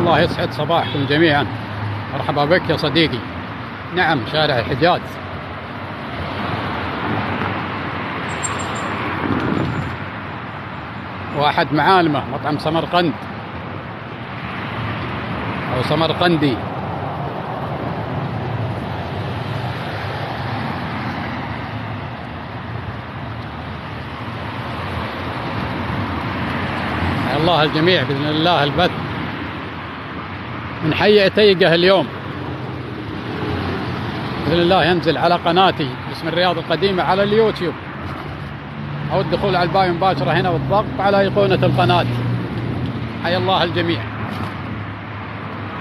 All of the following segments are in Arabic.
الله يسعد صباحكم جميعا. مرحبا بك يا صديقي. نعم، شارع الحجاز. واحد معالمه مطعم سمرقند أو سمرقندي. حيا الله الجميع بإذن الله. البث من حي عتيقة اليوم بإذن الله ينزل على قناتي باسم الرياض القديمة على اليوتيوب، أو الدخول على البايو مباشرة هنا والضغط على أيقونة القناة. حيا الله الجميع.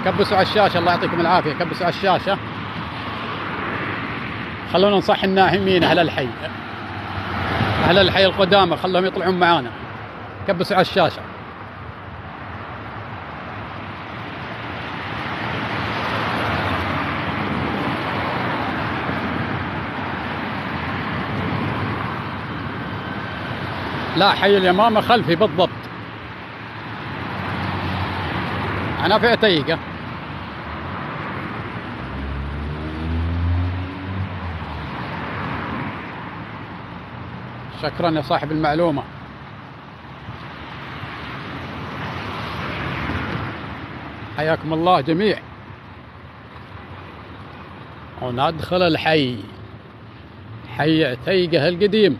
كبسوا على الشاشة، الله يعطيكم العافية. كبسوا على الشاشة، خلونا نصح الناهمين. أهل الحي، أهل الحي القدامى خلهم يطلعون معانا. كبسوا على الشاشة. لا، حي اليمامة خلفي بالضبط. أنا في عتيقة. شكرا يا صاحب المعلومة. حياكم الله جميع. وندخل الحي، حي عتيقة القديم.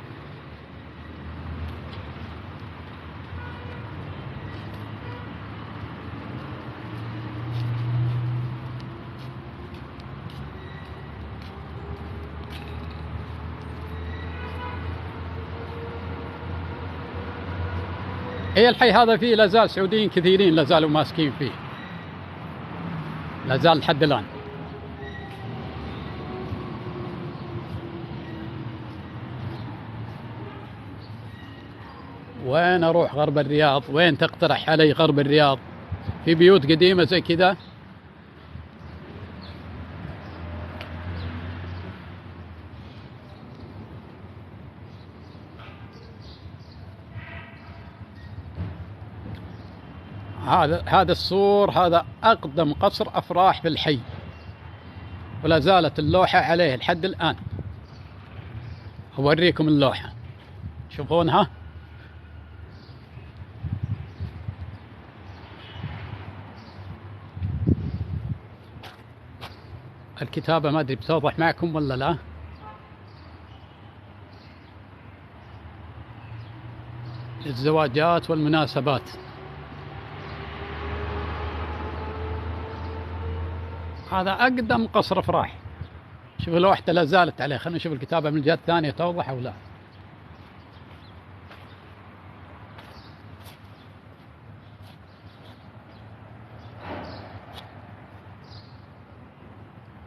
هي الحي هذا فيه لازال سعوديين كثيرين لازالوا ماسكين فيه، لازال لحد الآن. وين أروح غرب الرياض؟ وين تقترح علي غرب الرياض؟ في بيوت قديمة زي كذا؟ هذا السور، هذا أقدم قصر أفراح في الحي، ولا زالت اللوحة عليه لحد الآن. أوريكم اللوحة، تشوفونها؟ الكتابة ما أدري بتوضح معكم ولا لا. للزواجات والمناسبات. هذا أقدم قصر أفراح. شوفوا لوحته لا زالت عليه. خلينا نشوف الكتابة من الجهة الثانية توضح أو لا.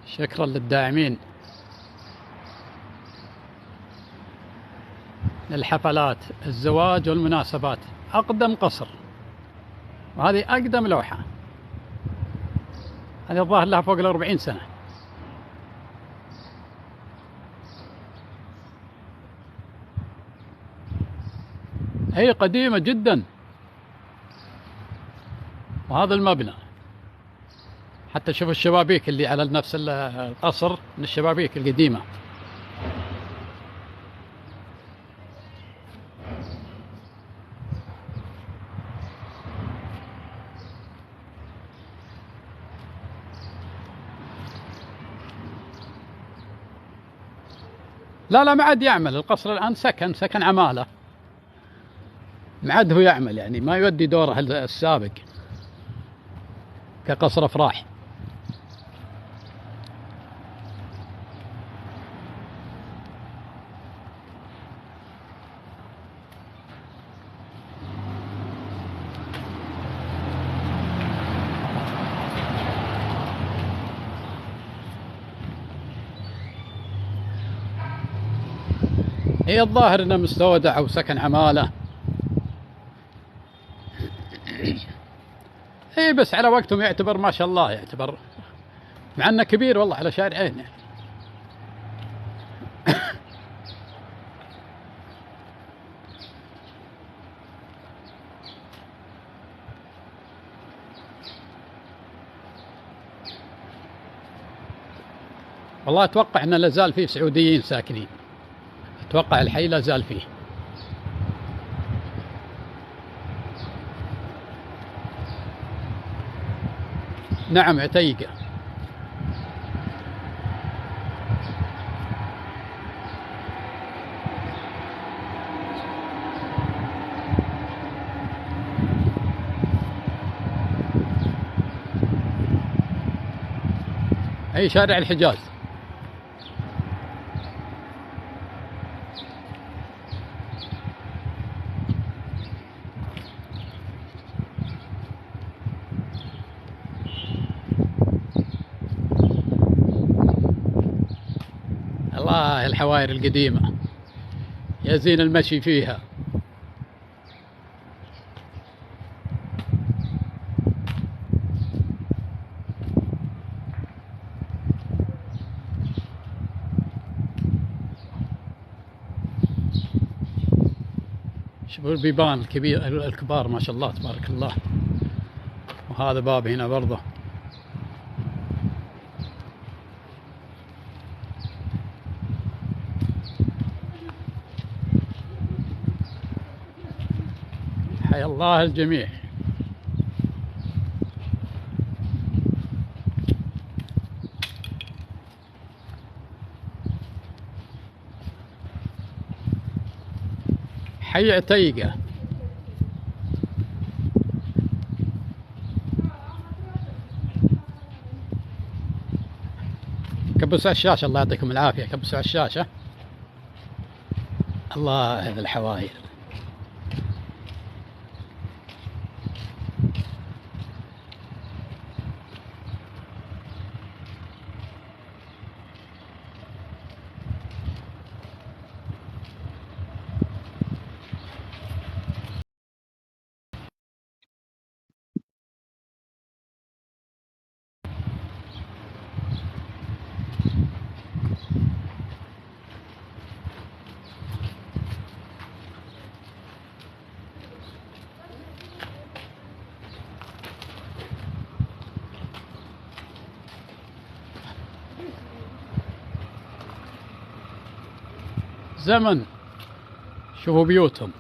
شكرا للداعمين للحفلات، الزواج والمناسبات. أقدم قصر، وهذه أقدم لوحة. هذه الظاهر لها فوق 40 سنة. هي قديمة جدا. وهذا المبنى حتى شوف الشبابيك اللي على نفس القصر من الشبابيك القديمة. لا ما عاد يعمل القصر الآن، سكن عمالة. ما عاد هو يعمل، يعني ما يؤدي دوره السابق كقصر أفراح. هي الظاهر انه مستودع او سكن عمالة. اي بس على وقتهم يعتبر ما شاء الله، يعتبر مع انه كبير والله على شارعين يعني. والله أتوقع أن لا زال فيه سعوديين ساكنين، أتوقع الحي لا زال فيه. نعم عتيقة. أي شارع الحجاز. الله الحواير القديمة يا زين المشي فيها. شوفوا البيبان الكبار ما شاء الله تبارك الله. وهذا باب هنا برضه. حيا الله الجميع. حي عتيقة. كبسوا على الشاشة الله يعطيكم العافية، كبسوا على الشاشة. الله هذا الحواير. زمن. شوفوا بيوتهم.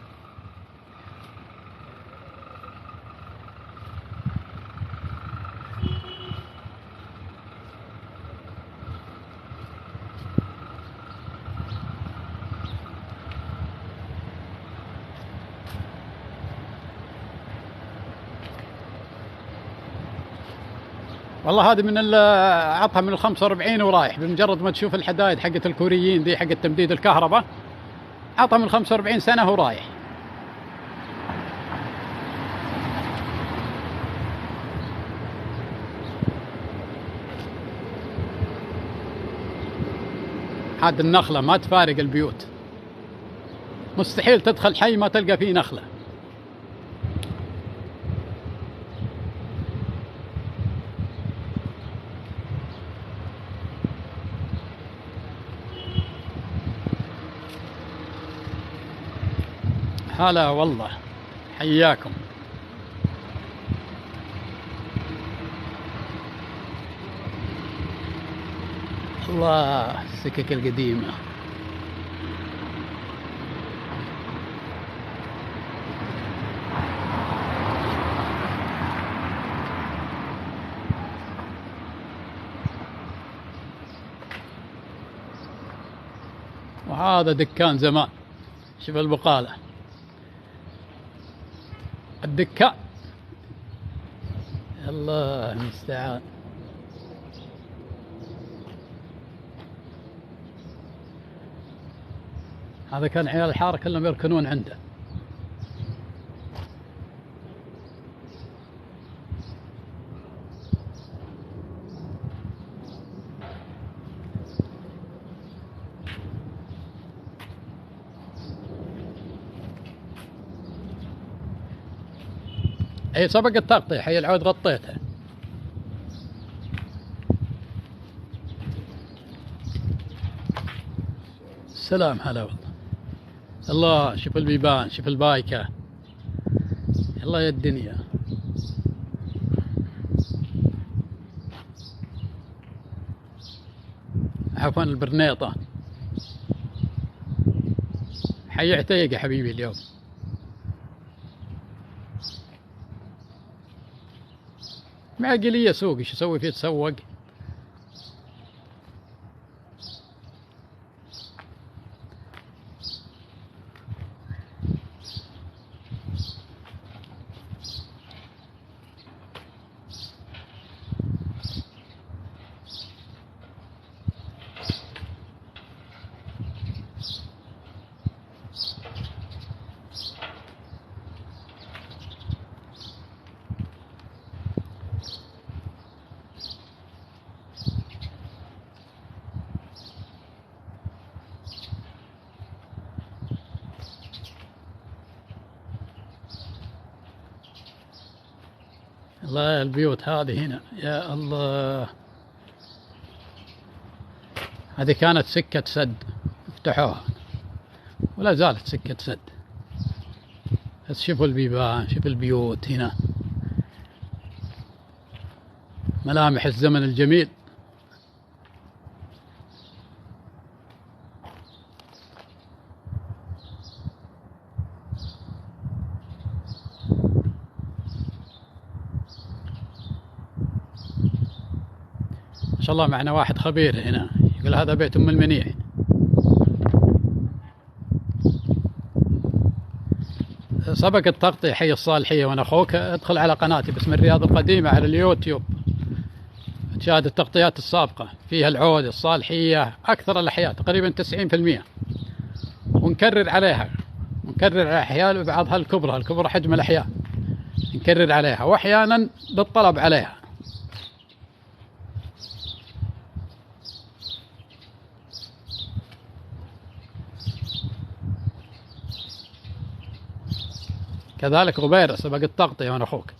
والله هذه من عطها من 45 ورايح، بمجرد ما تشوف الحدايد حقت الكوريين ذي حقت تمديد الكهرباء، عطها من 45 سنة ورايح. هذه النخلة ما تفارق البيوت، مستحيل تدخل حي ما تلقى فيه نخلة. هلا والله، حياكم. الله السكك القديمة. وهذا دكان زمان. شوف البقالة، الدكان. الله المستعان. هذا كان عيال الحارة كلهم يركنون عنده. اي سبق التغطية، هي العود غطيتها. السلام هلا والله. الله شوف البيبان، شوف البايكة. الله يا الدنيا. عفوا البرنيطة. حي عتيق يا حبيبي اليوم. معقلية سوق، ايش اسوي فيه؟ تسوق. الله البيوت هذه هنا يا الله، هذه كانت سكة سد فتحوها ولا زالت سكة سد. بس شوفوا البيبان، شوفوا البيوت هنا، ملامح الزمن الجميل. ما شاء الله معنا واحد خبير هنا يقول هذا بيت أم المنيع. سبق التغطية حي الصالحية وأنا أخوك، ادخل على قناتي باسم الرياض القديمة على اليوتيوب تشاهد التغطيات السابقة، فيها العود، الصالحية، أكثر الأحياء تقريبا 90%، ونكرر عليها، ونكرر على أحياء بعضها الكبرى حجم الأحياء نكرر عليها، وأحيانا بالطلب عليها. كذلك غبير سبق التغطية وأنا أخوك.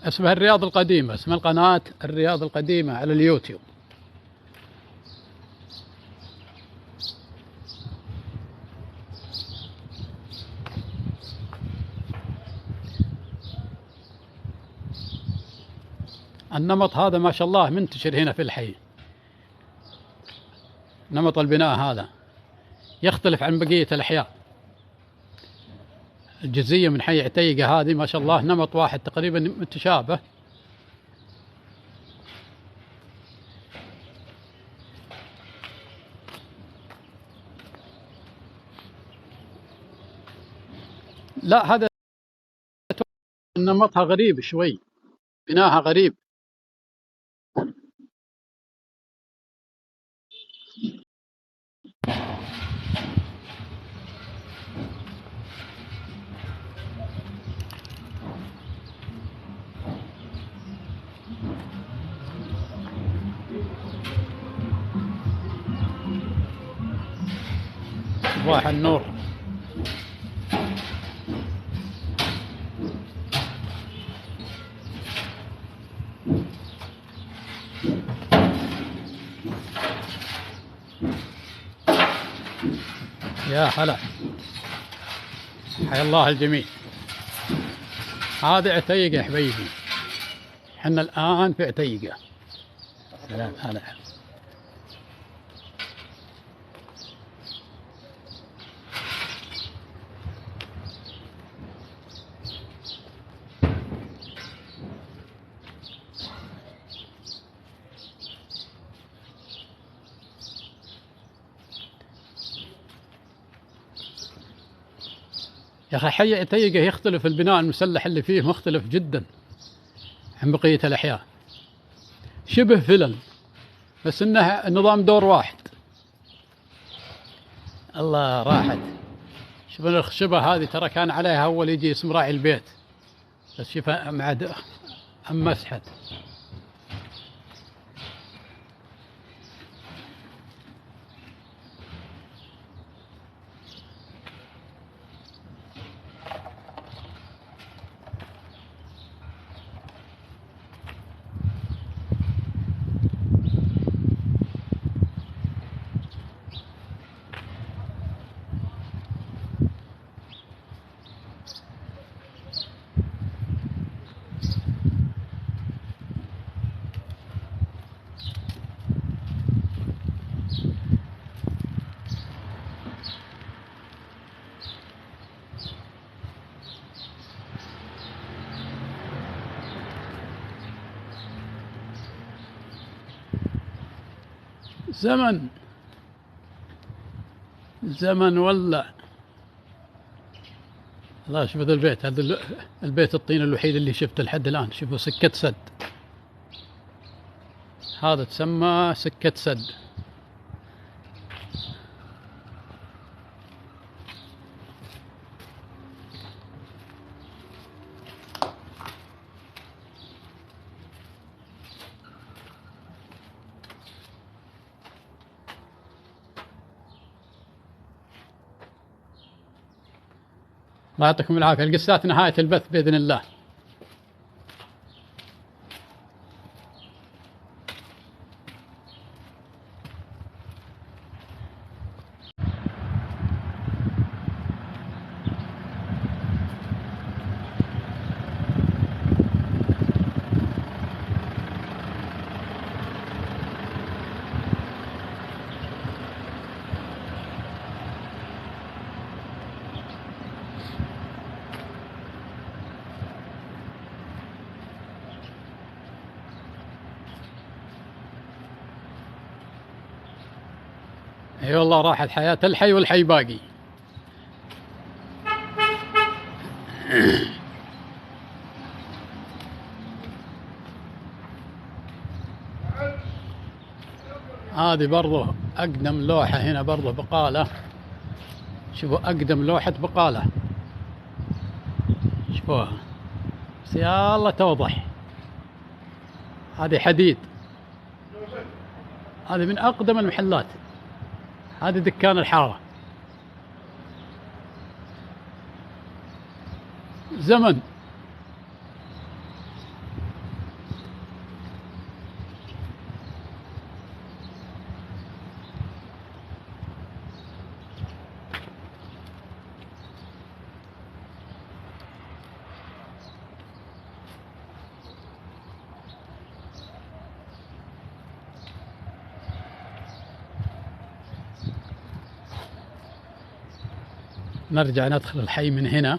اسمها الرياض القديمة، اسم القناة الرياض القديمة على اليوتيوب. النمط هذا ما شاء الله منتشر هنا في الحي، نمط البناء هذا يختلف عن بقية الأحياء. الجزية من حي عتيقة هذه ما شاء الله نمط واحد تقريبا متشابه. لا هذا نمطها غريب شوي، بناها غريب. صباح النور. يا هلا، حيا الله الجميع. هذه عتيقة يا حبيبي، احنا الآن في عتيقة. سلام هلا. يا أخي حي عتيقة يختلف البناء المسلح اللي فيه، مختلف جدا عن بقية الأحياء، شبه فلل بس إنه نظام دور واحد. الله راحت. شوف الخشبة هذه ترى كان عليها أول يجي اسم راعي البيت، بس شوفها معد مسحت. زمن زمن ولا. الله، شوفوا ذا البيت، هذا البيت الطين الوحيد اللي شفته لحد الآن. شوفوا سكة سد، هذا تسمى سكة سد. الله يعطيكم العافية. القصات نهاية البث بإذن الله. اي والله، راحت حياة الحي والحي باقي. هذه برضه أقدم لوحة هنا، برضه بقالة. شوفوا أقدم لوحة بقالة، شوفوها بس يا الله توضح. هذه حديد، هذه من أقدم المحلات. هذه دكان الحارة. زمن. نرجع ندخل الحي من هنا.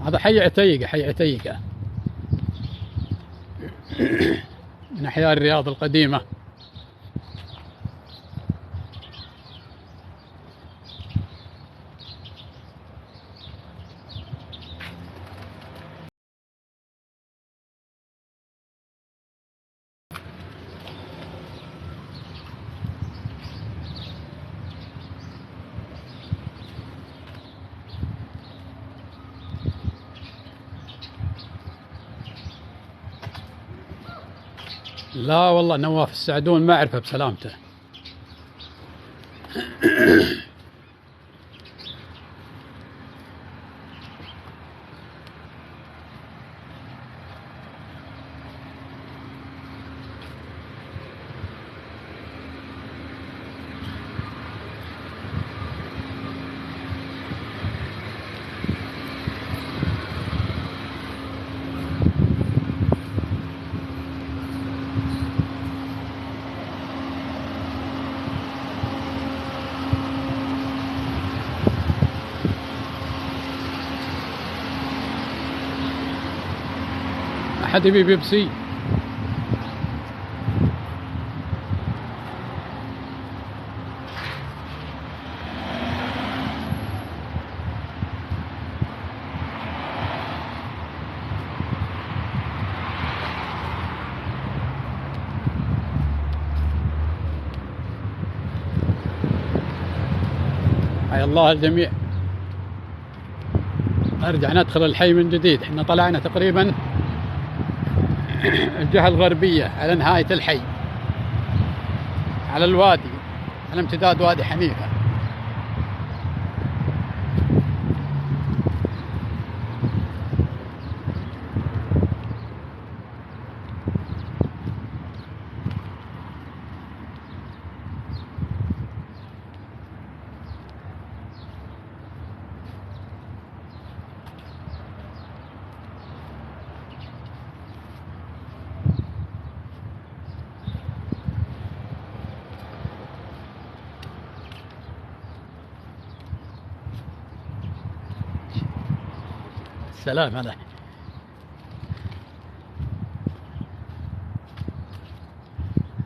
هذا حي عتيقة، حي عتيقة من أحياء الرياض القديمة. لا والله، نواف السعدون ما أعرفه بسلامته. أحد يبي بيبسي؟ حيا الله الجميع. نرجع ندخل الحي من جديد. احنا طلعنا تقريبا الجهة الغربية على نهاية الحي، على الوادي، على امتداد وادي حنيفة. سلام عليك.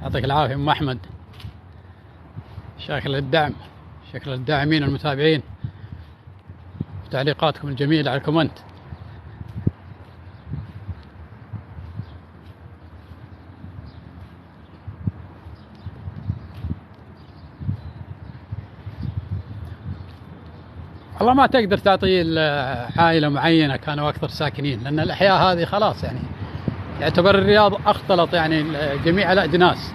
يعطيك العافية أم أحمد، شاكر للدعم، شكرا للداعمين والمتابعين وتعليقاتكم الجميلة على الكومنت. والله ما تقدر تعطي عائلة معينة كانوا أكثر ساكنين، لأن الأحياء هذه خلاص يعني يعتبر الرياض اختلط يعني جميع الأجناس.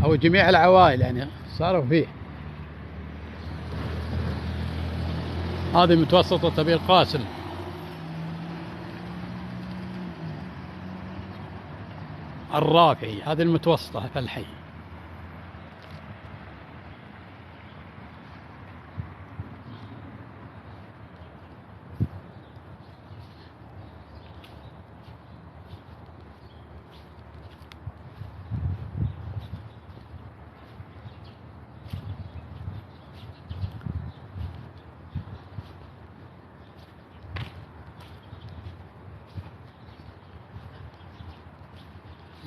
أو جميع العوائل يعني صاروا فيه. هذه متوسطة أبي القاسم، الرافعي، هذه المتوسطة في الحي.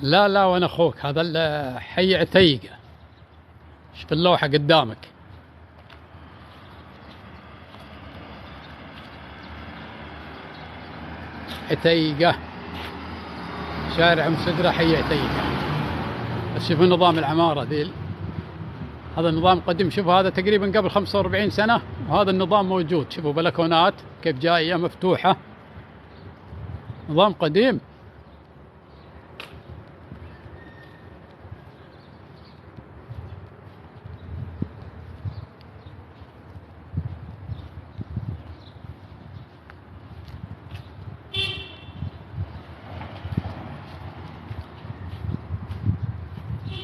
لا لا، وانا اخوك، هذا حي عتيقة، شوف اللوحة قدامك. عتيقة، شارع مسدرة، حي عتيقة. بس شوفوا نظام العمارة ذي، هذا النظام قديم. شوفوا هذا تقريبا قبل 45 سنة وهذا النظام موجود. شوفوا بلكونات كيف جاية مفتوحة، نظام قديم.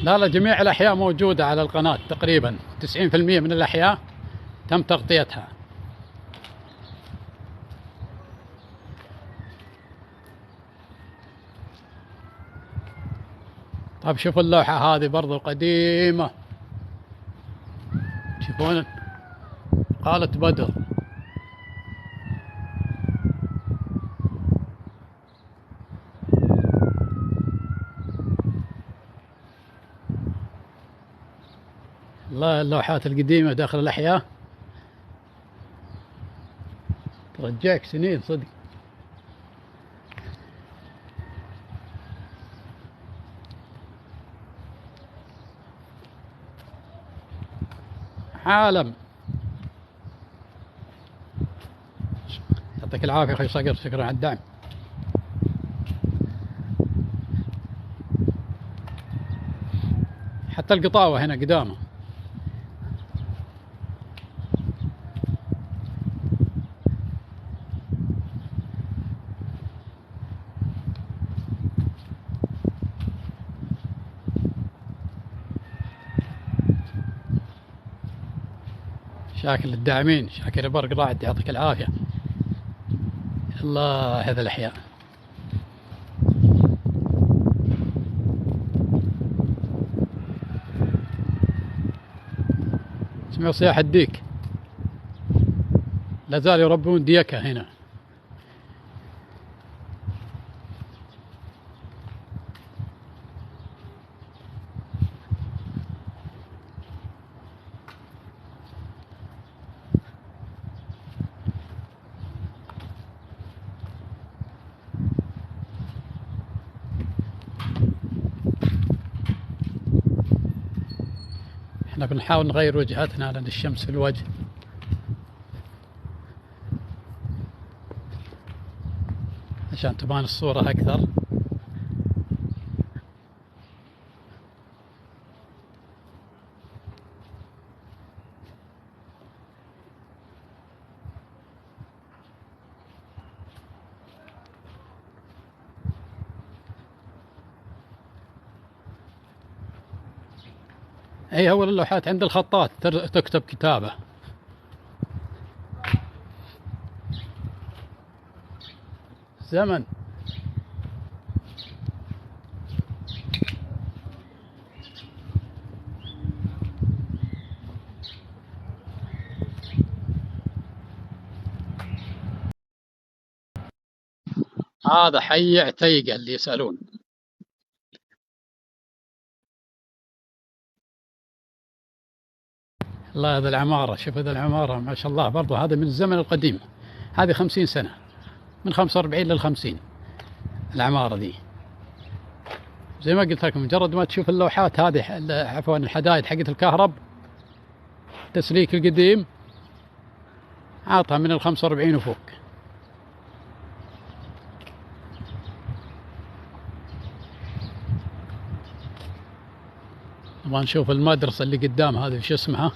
لا لا، جميع الأحياء موجودة على القناة تقريبا، 90% من الأحياء تم تغطيتها. طيب شوفوا اللوحة هذه برضو قديمة، تشوفون قالت بدر. الله، اللوحات القديمة داخل الأحياء ترجعك سنين صدق. عالم. يعطيك العافية أخوي صقر، شكرا على الدعم. حتى القطاوة هنا قدامه. شاكر للداعمين، شاكر برق رعد، يعطيك العافية. الله، هذا الأحياء. اسمعوا صياح الديك، لا زال يربون ديكة هنا. احنا بنحاول نغير وجهتنا لأن الشمس في الوجه. عشان تبان الصورة أكثر. أي أول اللوحات عند الخطاط تكتب كتابة. زمن. هذا حي عتيقة اللي يسألون. الله، هذا العمارة، شوف هذا العمارة ما شاء الله، برضو هذا من الزمن القديم، هذه 50 سنة، من 45 لل50 العمارة ذي. زي ما قلت لكم، مجرد ما تشوف اللوحات هذه، عفوا الحدائد حقت الكهرب، تسليك القديم، عاطها من ال45 وفوق. نبغى نشوف المدرسة اللي قدام هذه وش اسمها.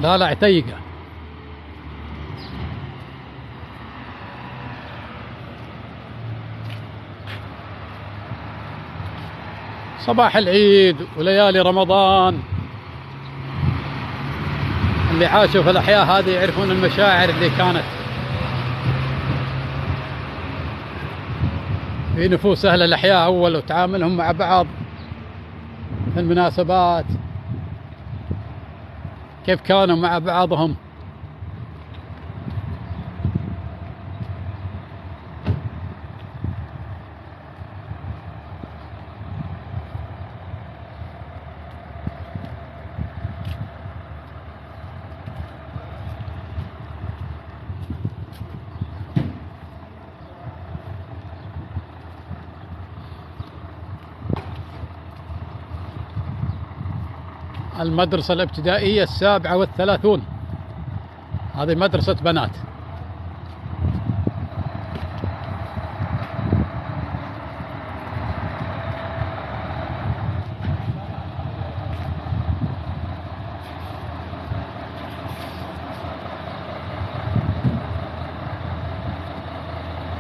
لا لا، عتيقة. صباح العيد وليالي رمضان، اللي عاشوا في الأحياء هذه يعرفون المشاعر اللي كانت في نفوس أهل الأحياء أول، وتعاملهم مع بعض في المناسبات، كيف كانوا مع بعضهم. المدرسة الابتدائية 37، هذه مدرسة بنات.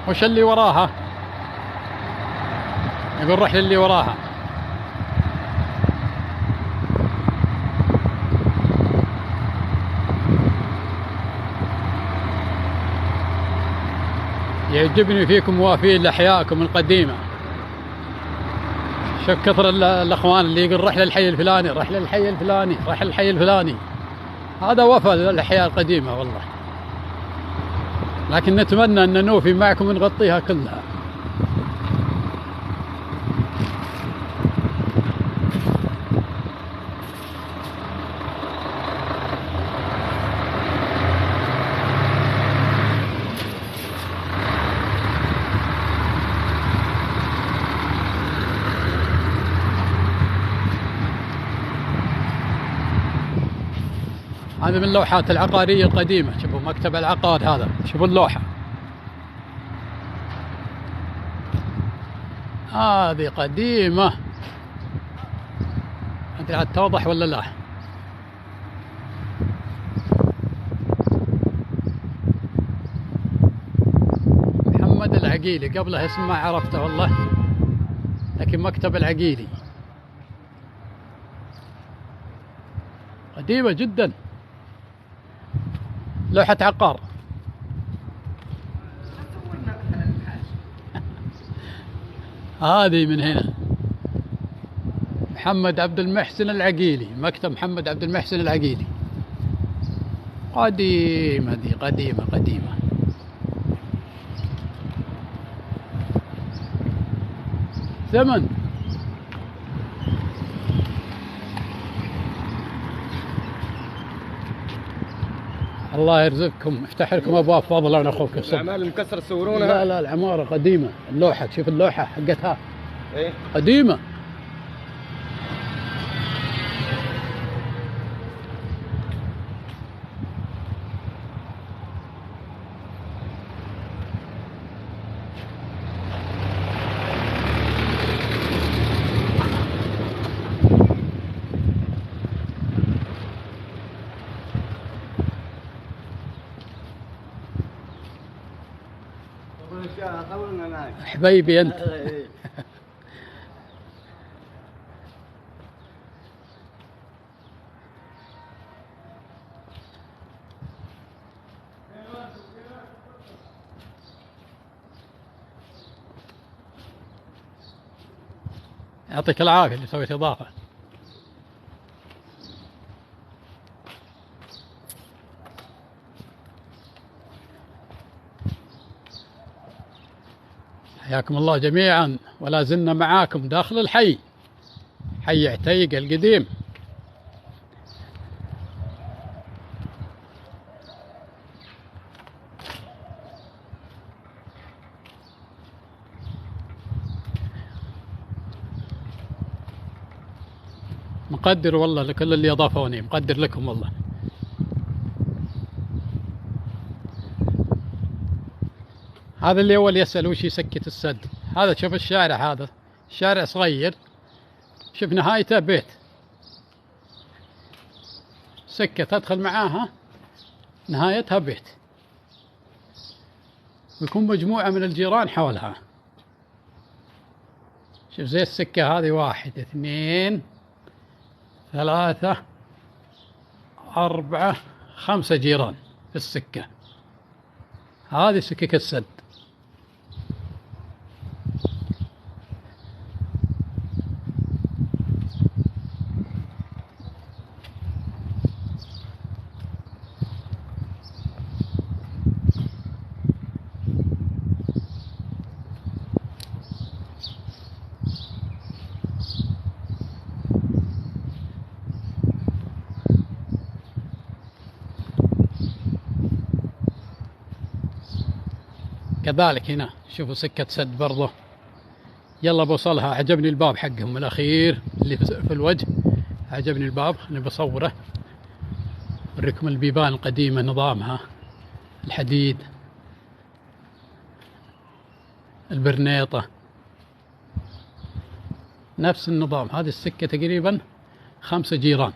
وش اللي وراها؟ يقول روح للي وراها. يعجبني فيكم موافين لأحيائكم القديمة. شوف كثر الأخوان اللي يقول روح للحي الفلاني، روح للحي الفلاني، روح للحي الفلاني. هذا وفى للأحياء القديمة والله، لكن نتمنى أن نوفي معكم ونغطيها كلها. هذا من لوحات العقارية القديمة. شوفوا مكتب العقار هذا، شوفوا اللوحة هذه قديمة، أدري عاد توضح ولا لا. محمد العقيلي، قبله اسم ما عرفته والله، لكن مكتب العقيلي قديمة جدا، لوحة عقار. هذه من هنا محمد عبد المحسن العقيلي، مكتب محمد عبد المحسن العقيلي. قديمة دي، قديمة قديمة. ثمن. الله يرزقكم، يفتح لكم ابواب فضله من اخوك الصبح. الاعمال المكسره تصورونها؟ لا لا، العماره قديمه. اللوحه، شوف اللوحه حقتها ايه قديمه. حبيبي انت. يعطيك العافية اللي سويت إضافة. حياكم الله جميعا، ولا زلنا معاكم داخل الحي، حي عتيق القديم. مقدر والله لكل اللي أضافوني، مقدر لكم والله. هذا اللي أول يسأل وش يسكت السد. هذا شوف الشارع، هذا شارع صغير، شوف نهايته بيت، سكة تدخل معاها نهايتها بيت، ويكون مجموعة من الجيران حولها. شوف زي السكة هذه، 1 2 3 4 5 جيران في السكة، هذه سكك السد. كذلك هنا شوفوا سكة سد برضه، يلا بوصلها. عجبني الباب حقهم الأخير اللي في الوجه، عجبني الباب، أنا بصوره أوريكم البيبان القديمة نظامها، الحديد، البرنيطة، نفس النظام. هذه السكة تقريبا 5 جيران.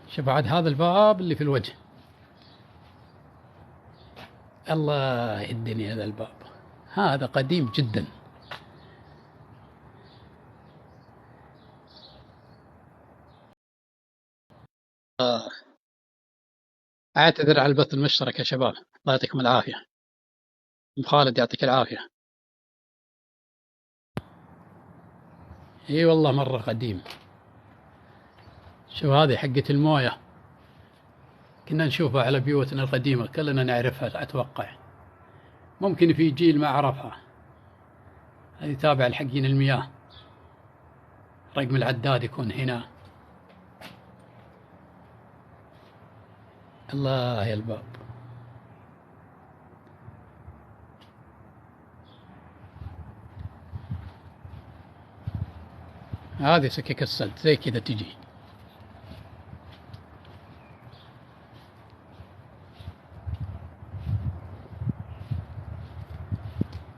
شوف بعد هذا الباب اللي في الوجه، الله يهدني هذا الباب، هذا قديم جدا. أعتذر على البث المشترك يا شباب، الله يعطيكم العافية. أم خالد يعطيك العافية. اي والله مرة قديم. شوف هذه حقة الموية، كنا نشوفها على بيوتنا القديمة، كلنا نعرفها أتوقع، ممكن في جيل ما عرفها. هذه تابعة لحقين المياه، رقم العداد يكون هنا. الله يا الباب. هذه سكك السد زي كذا تجي.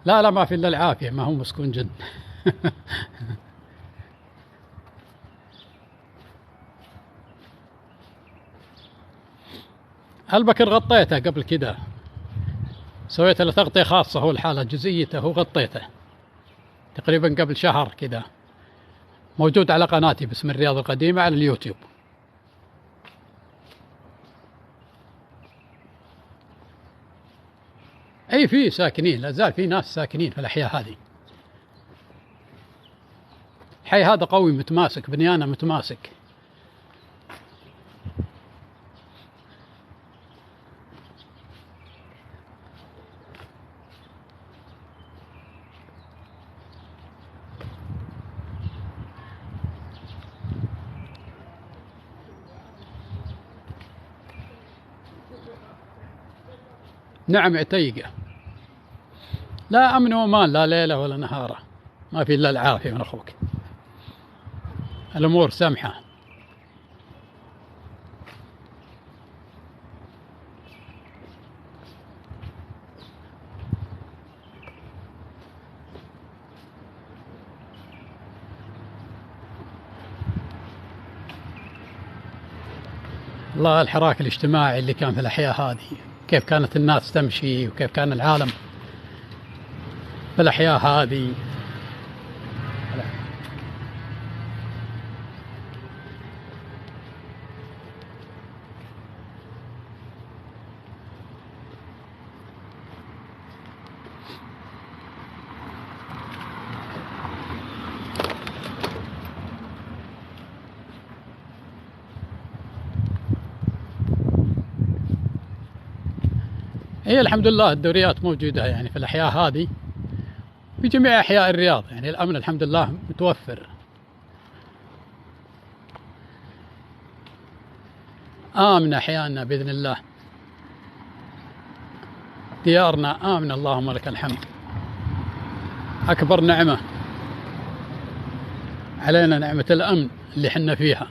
لا ما في إلا العافية، ما هو مسكون جد. البكر غطيته قبل كذا، سويت له تغطية خاصة، هو الحالة جزئيته وغطيته تقريبا قبل شهر كذا، موجود على قناتي باسم الرياض القديمة على اليوتيوب. اي في ساكنين، لا زال في ناس ساكنين في الأحياء هذه. الحي هذا قوي متماسك، بنيانه متماسك. نعم عتيقة، لا أمن وأمان، لا ليلة ولا نهارة، ما في إلا العافية من أخوك، الأمور سمحة. الله الحراك الاجتماعي اللي كان في الأحياء هذه، كيف كانت الناس تمشي وكيف كان العالم في الأحياء هذه. هي الحمد لله الدوريات موجودة يعني في الأحياء هذه، في جميع أحياء الرياض، يعني الأمن الحمد لله متوفر. آمنة أحيانا بإذن الله، ديارنا آمنة اللهم لك الحمد. أكبر نعمة علينا نعمة الأمن اللي حنا فيها،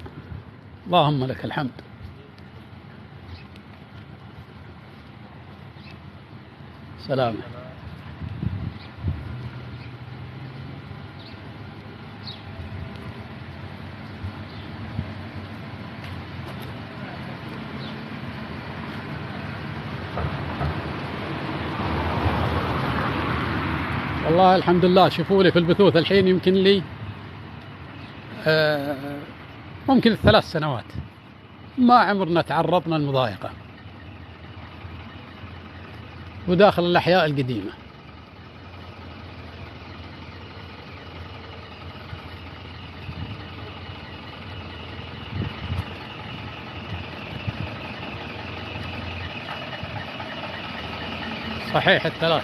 اللهم لك الحمد. سلام. والله الحمد لله، شوفوا لي في البثوث الحين يمكن لي ممكن 3 سنوات ما عمرنا تعرضنا لمضايقة، وداخل الأحياء القديمة. صحيح 3.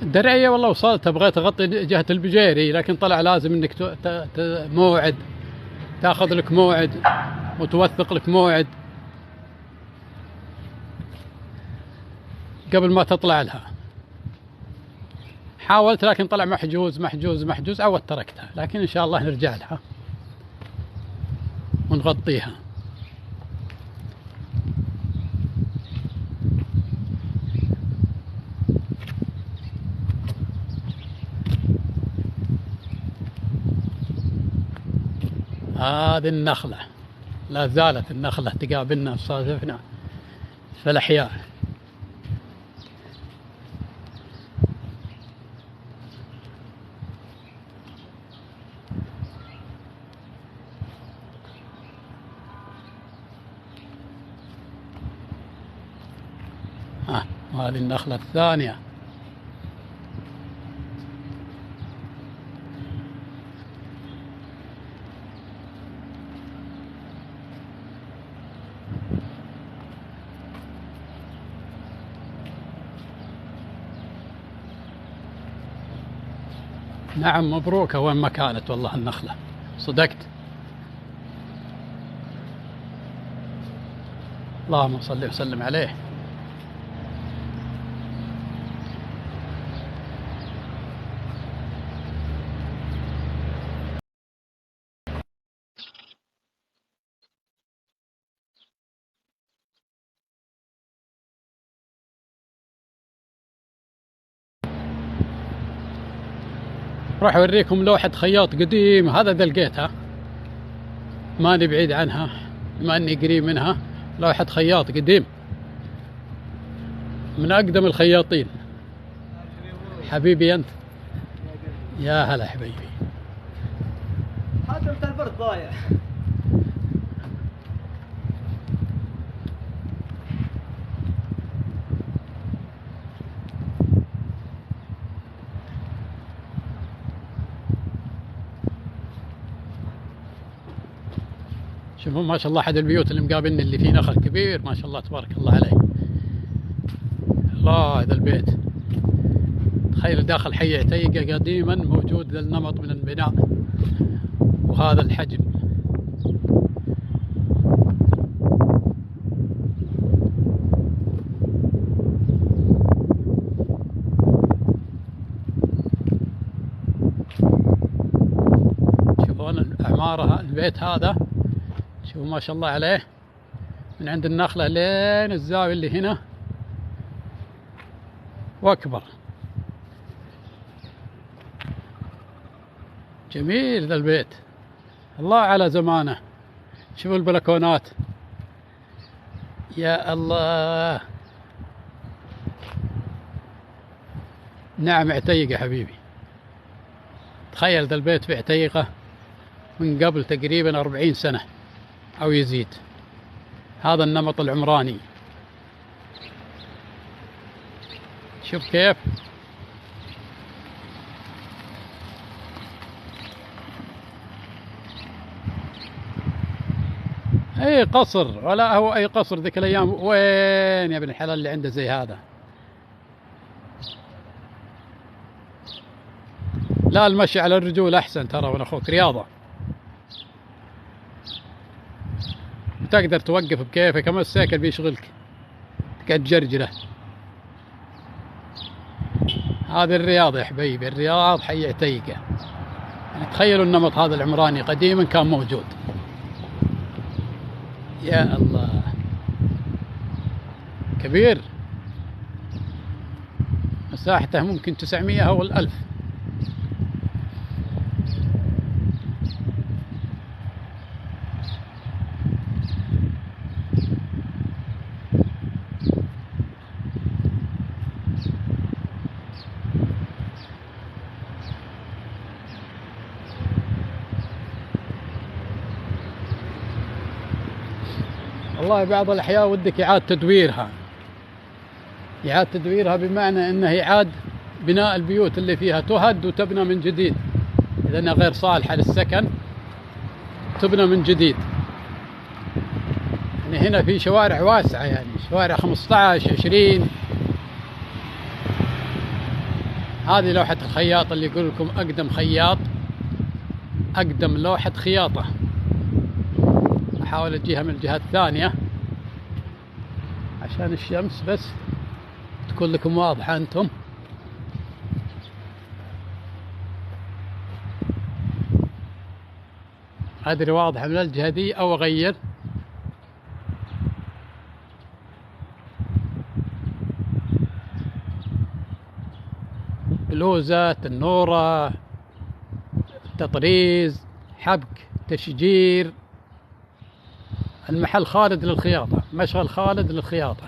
الدرعية والله وصلت، بغيت أغطي جهة البجيري، لكن طلع لازم إنك موعد، تاخذ لك موعد وتوثق لك موعد قبل ما تطلع لها. حاولت لكن طلع محجوز محجوز محجوز، عود تركتها، لكن إن شاء الله نرجع لها ونغطيها. هذه النخلة لا زالت النخلة تقابلنا تصادفنا في الأحياء. وهذه النخلة الثانية. نعم مبروكة، وين ما كانت والله النخلة، صدقت. اللهم صل وسلم عليه. راح أوريكم لوحة خياط قديم، هذا ذا لقيتها ماني بعيد عنها، بما اني قريب منها. لوحة خياط قديم من أقدم الخياطين. حبيبي أنت، يا هلا حبيبي. هذا بتاع البرد ضايع. شوفوا ما شاء الله، أحد البيوت اللي مقابلني اللي فيه نخل كبير ما شاء الله تبارك الله عليه. الله هذا البيت، تخيل داخل حي عتيقة قديما موجود ذا النمط من البناء وهذا الحجم. شوفون أعمارها البيت هذا، شوفوا ما شاء الله عليه، من عند النخلة لين الزاوية اللي هنا وأكبر. جميل ذا البيت، الله على زمانه. شوفوا البلكونات يا الله. نعم عتيقة حبيبي. تخيل ذا البيت في عتيقة من قبل تقريبا 40 سنة أو يزيد. هذا النمط العمراني، شوف كيف. اي قصر، ولا هو اي قصر ذيك الايام. وين يا ابن الحلال اللي عنده زي هذا؟ لا، المشي على الرجول احسن ترى، وانا اخوك رياضة، تقدر توقف بكيفك، اما السيكل بيشغلك تقعد جرجله. هذه الرياض يا حبيبي، الرياض حي عتيقة. يعني تخيلوا النمط هذا العمراني قديما كان موجود. يا الله كبير، مساحته ممكن 900 أو 1000. والله بعض الأحياء ودك إعادة تدويرها، إعادة تدويرها بمعنى أنه إعادة بناء البيوت اللي فيها، تهد وتبنى من جديد، لأنها غير صالحة للسكن تبنى من جديد. يعني هنا في شوارع واسعة، يعني شوارع 15 20. هذه لوحة الخياط اللي يقول لكم أقدم خياط، أقدم لوحة خياطة. أحاول أجيها من الجهة الثانية عشان الشمس بس تكون لكم واضحة أنتم. أدري واضحة من الجهة دي أو أغير؟ بلوزة، النورة، تطريز، حبك، تشجير. المحل خالد للخياطة، مشغل خالد للخياطة.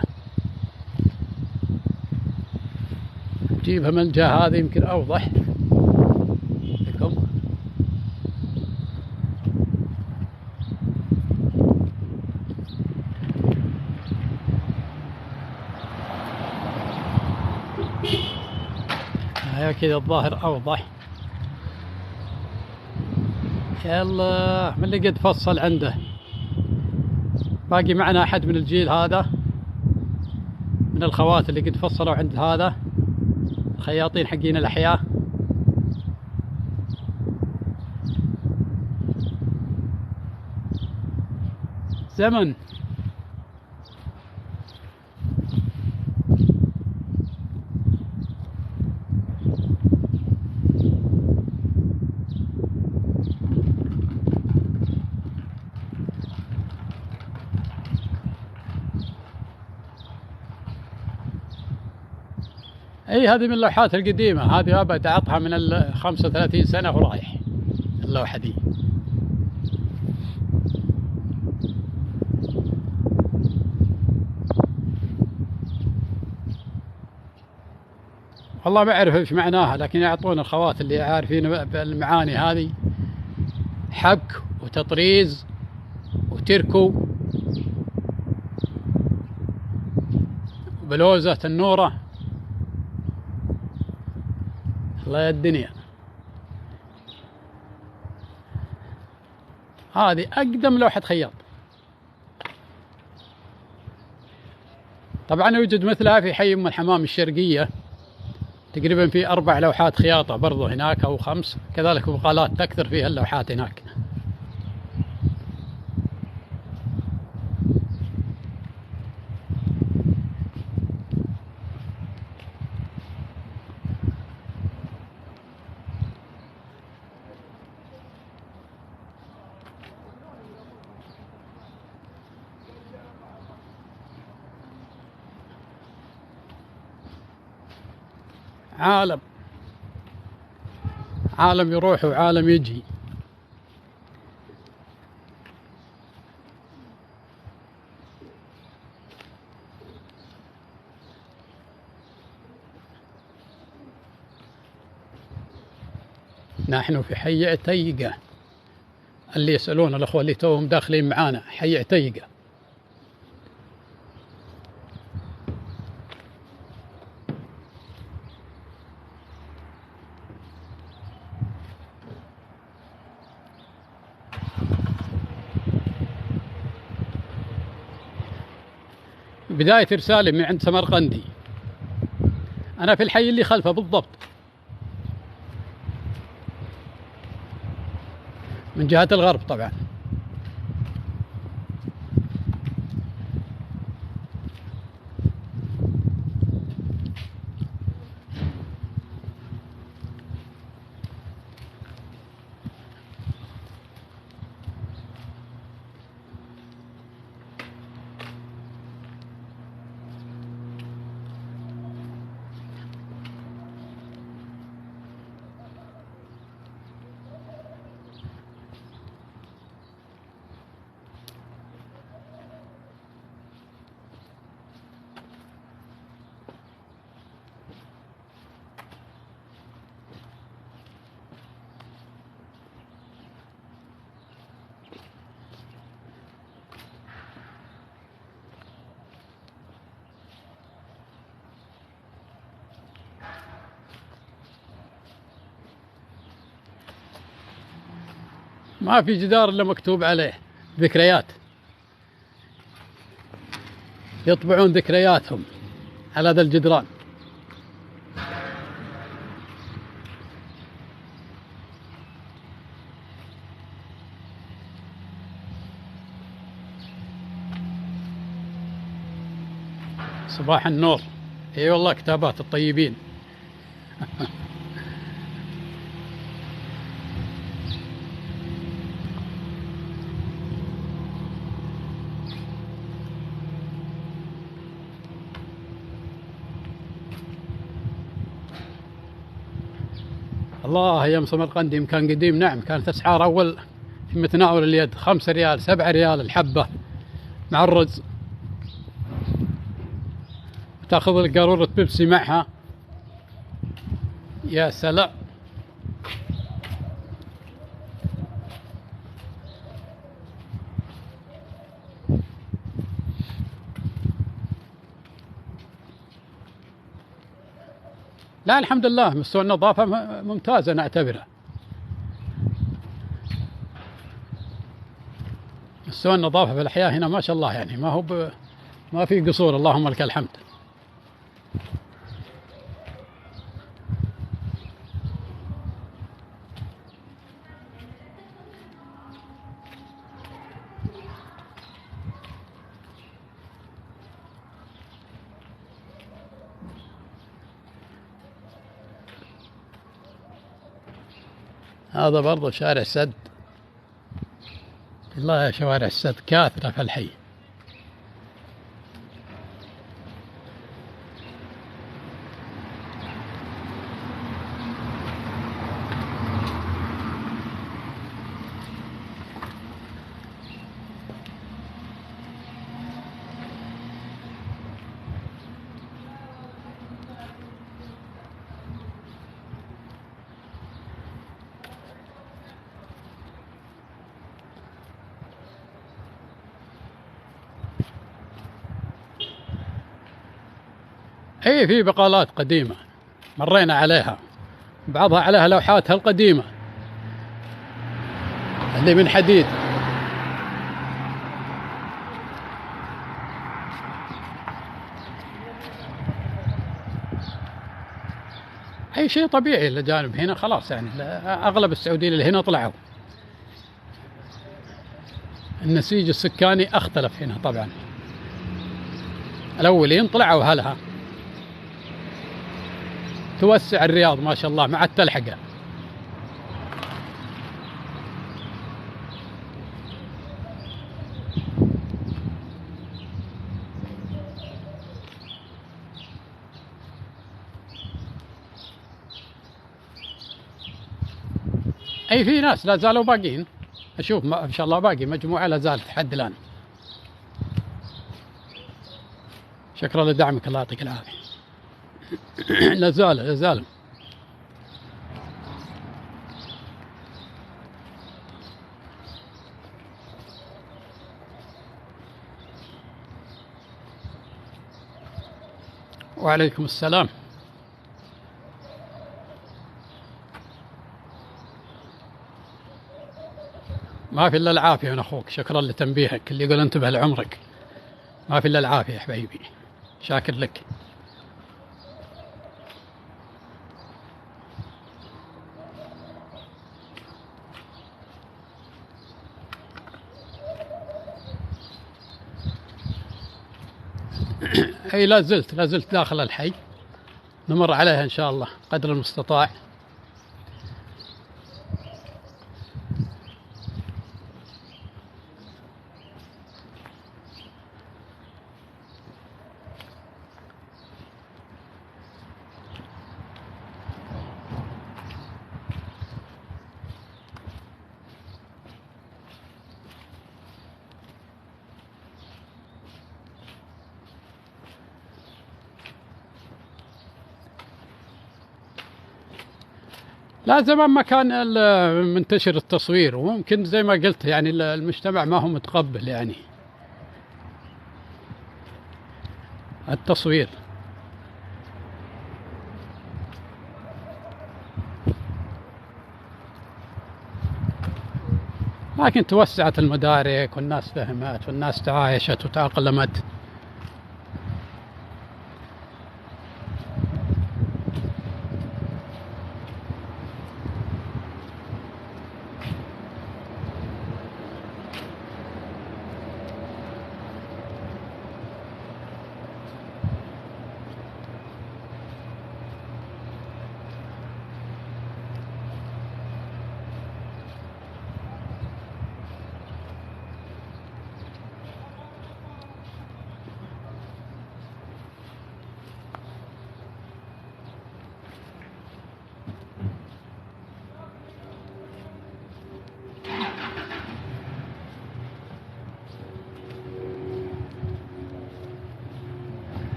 جيبها من الجهة هذه يمكن أوضح لكم. هي كذا الظاهر أوضح. يلا من اللي قد فصل عنده. باقي معنا أحد من الجيل هذا من الخوات اللي قد فصلوا عند هذا الخياطين حقين الأحياء. زمن. اي هذه من اللوحات القديمة، هذه أبد أعطها من 35 سنة ورايح اللوحة دي. والله ما أعرف إيش معناها، لكن يعطون الخوات اللي عارفين بالمعاني هذه حبك وتطريز وتركو وبلوزة النورة. الله يا الدنيا. هذه أقدم لوحة خياط. طبعا يوجد مثلها في حي أم الحمام الشرقية، تقريبا في 4 لوحات خياطة برضو هناك أو 5، كذلك بقالات تكثر فيها اللوحات هناك. عالم يروح وعالم يجي. نحن في حي عتيقة، اللي يسألون الأخوة اللي توهم داخلين معانا، حي عتيقة. بداية إرسالي من عند سمرقندي، أنا في الحي اللي خلفه بالضبط، من جهة الغرب طبعا. ما في جدار إلا مكتوب عليه ذكريات، يطبعون ذكرياتهم على هذا الجدران. صباح النور. اي والله كتابات الطيبين. الله، أيام سمرقندي مكان قديم. نعم، كانت أسعار أول في متناول اليد، 5 ريال 7 ريال الحبة مع الرز، تاخذ لك قارورة بيبسي معها. يا سلام. لا الحمد لله، مستوى النظافة ممتاز أنا أعتبره. مستوى النظافة في الأحياء هنا ما شاء الله، يعني ما في قصور، اللهم لك الحمد. هذا برضو شارع السد. والله يا شوارع السد كاثرة في الحي. اي في بقالات قديمة مرينا عليها، بعضها عليها لوحاتها القديمة اللي من حديد. اي شيء طبيعي، الأجانب هنا خلاص، يعني اغلب السعوديين اللي هنا طلعوا. النسيج السكاني اختلف هنا طبعا، الاولين طلعوا هلها. توسع الرياض ما شاء الله مع التلحقة. اي في ناس لا زالوا باقين، اشوف ما شاء الله باقي مجموعة لا زالت لحد الان. شكرا لدعمك، الله يعطيك العافية. لا زال. وعليكم السلام. ما في إلا العافية من أخوك، شكرا لتنبيهك اللي يقول انتبه لعمرك. ما في إلا العافية يا حبيبي، شاكر لك. أي لا زلت داخل الحي، نمر عليها إن شاء الله قدر المستطاع. لا، زمان ما كان منتشر التصوير، وممكن زي ما قلت يعني المجتمع ما هو متقبل يعني التصوير. لكن توسعت المدارك والناس فهمت والناس تعايشت وتأقلمت.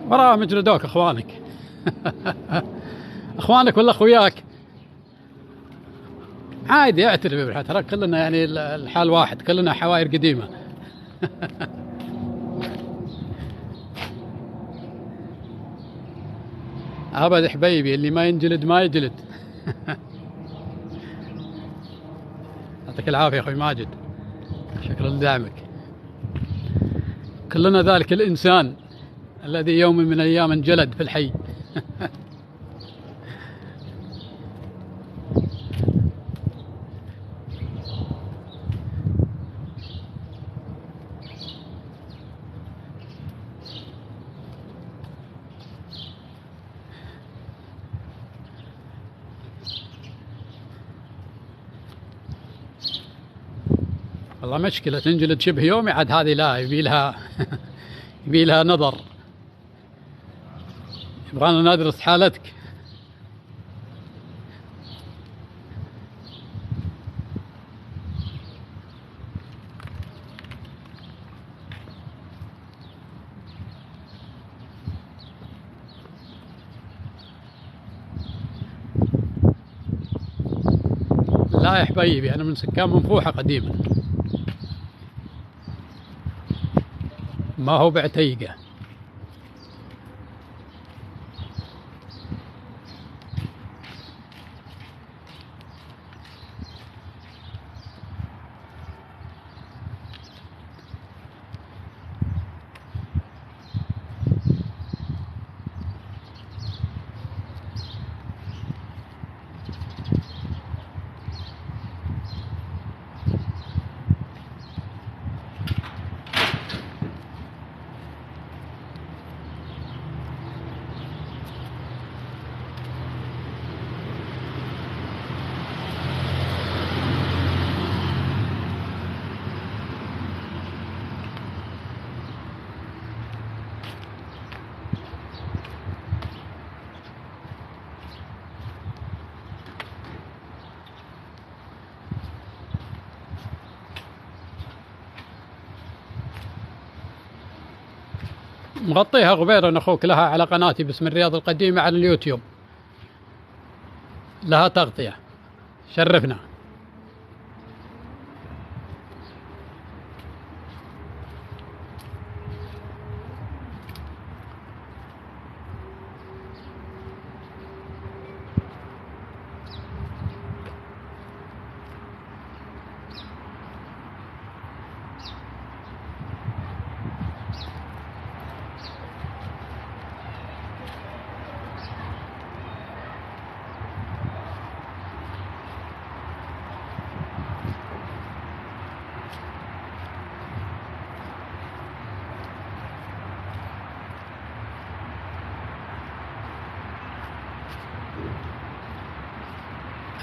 وراهم جلدوك اخوانك. اخوانك ولا اخوياك؟ عادي اعترف بالحال، ترى كلنا يعني الحال واحد، كلنا حواير قديمة. ابد حبيبي، اللي ما ينجلد ما يجلد. يعطيك العافية يا اخوي ماجد، شكرا لدعمك. كلنا ذلك الانسان الذي يوم من الايام انجلد في الحي. والله مشكلة تنجلد شبه يومي، عاد هذه لا، يبي لها نظر، يبغانا ندرس حالتك. لا يا حبيبي، أنا من سكان منفوحة قديما، ما هو بعتيقة. مغطيها غبير أنا أخوك، لها على قناتي باسم الرياض القديمة على اليوتيوب، لها تغطية، شرفنا.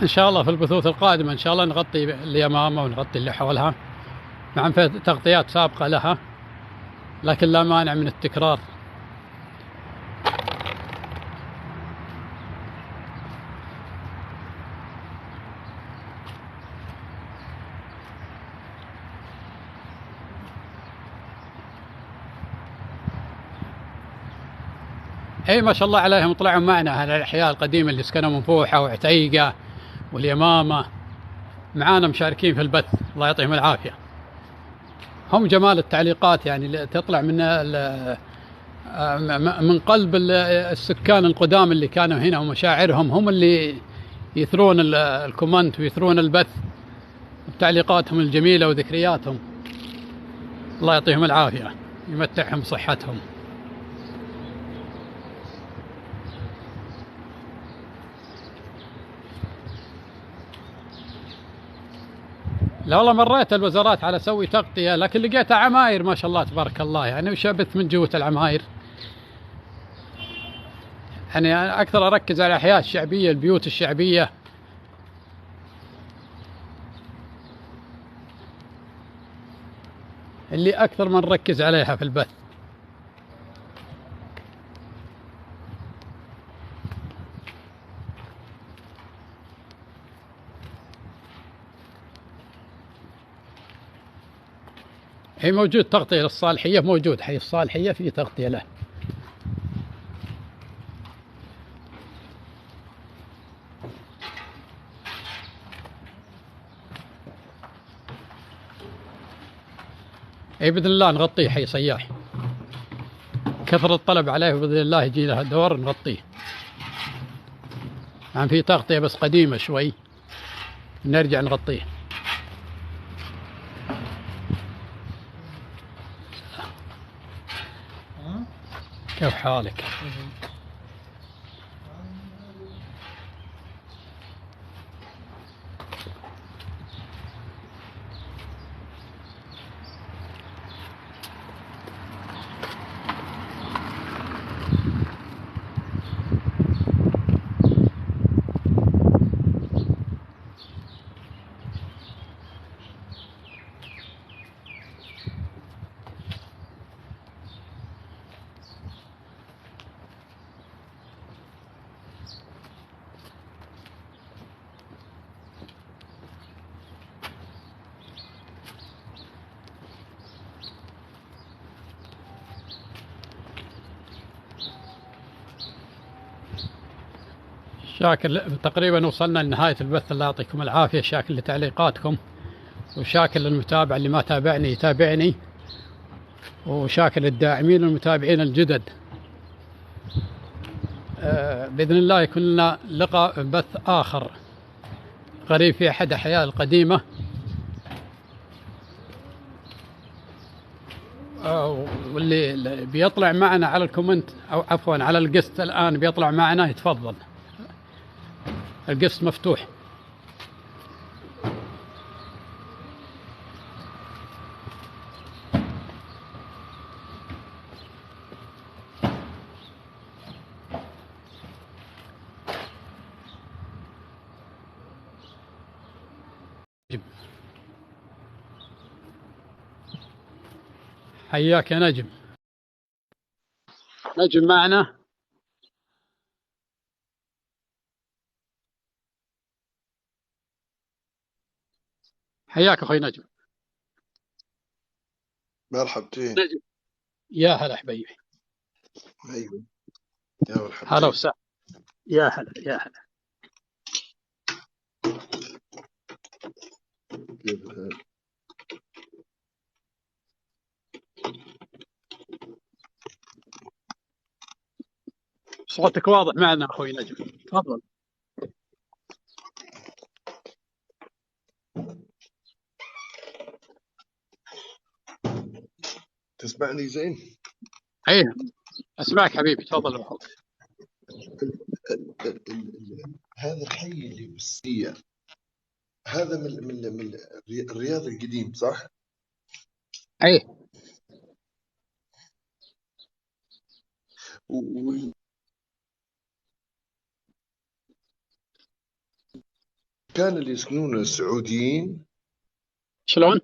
إن شاء الله في البثوث القادمة إن شاء الله نغطي اليمامة ونغطي اللي حولها مع تغطيات سابقة لها، لكن لا مانع من التكرار. اي ما شاء الله عليهم، طلعوا معنا اهل الاحياء القديمه اللي سكنوا منفوحه وعتيقه واليمامه، معانا مشاركين في البث، الله يعطيهم العافيه. هم جمال التعليقات يعني اللي تطلع من قلب السكان القدام اللي كانوا هنا ومشاعرهم، هم اللي يثرون الكومنت ويثرون البث بتعليقاتهم الجميله وذكرياتهم. الله يعطيهم العافيه، يمتعهم بصحتهم. لا والله مريت الوزارات على اسوي تغطيه، لكن لقيتها عماير ما شاء الله تبارك الله، يعني وش ابث من جوة العماير؟ يعني اكثر اركز على الاحياء الشعبيه، البيوت الشعبيه، اللي اكثر من نركز عليها في البث. هي موجود تغطيه للصالحيه، موجود حي الصالحيه في تغطيه له. اي باذن الله نغطيه حي صياح، كثر الطلب عليه باذن الله يجي له دور نغطيه. يعني في تغطيه بس قديمه شوي نرجع نغطيه. كيف حالك؟ شاكر، تقريبا وصلنا لنهاية البث، الله يعطيكم العافية. شاكر لتعليقاتكم، وشاكر للمتابع اللي ما تابعني يتابعني، وشاكر للداعمين والمتابعين الجدد. بإذن الله يكون لنا لقاء بث آخر قريب في أحد أحياء القديمة، واللي بيطلع معنا على الكومنت أو عفوا على القسط الآن بيطلع معنا يتفضل، القسط مفتوح. حياك يا نجم. نجم معنا؟ حياك أخوي نجم. مرحبتين. نجم، يا هلا حبيبي. ايوه يا هلا مرحبتين. وسهلا، يا هلا يا هلا. كيف الحال؟ صوتك واضح معنا أخوي نجم، تفضل. تسمعني زين؟ أيه أسمعك حبيبي، تفضل أخوك. هذا الحي اللي بالسية، هذا من الرياض القديم صح؟ أيه و- السكان اللي يسكنون السعوديين. شلون؟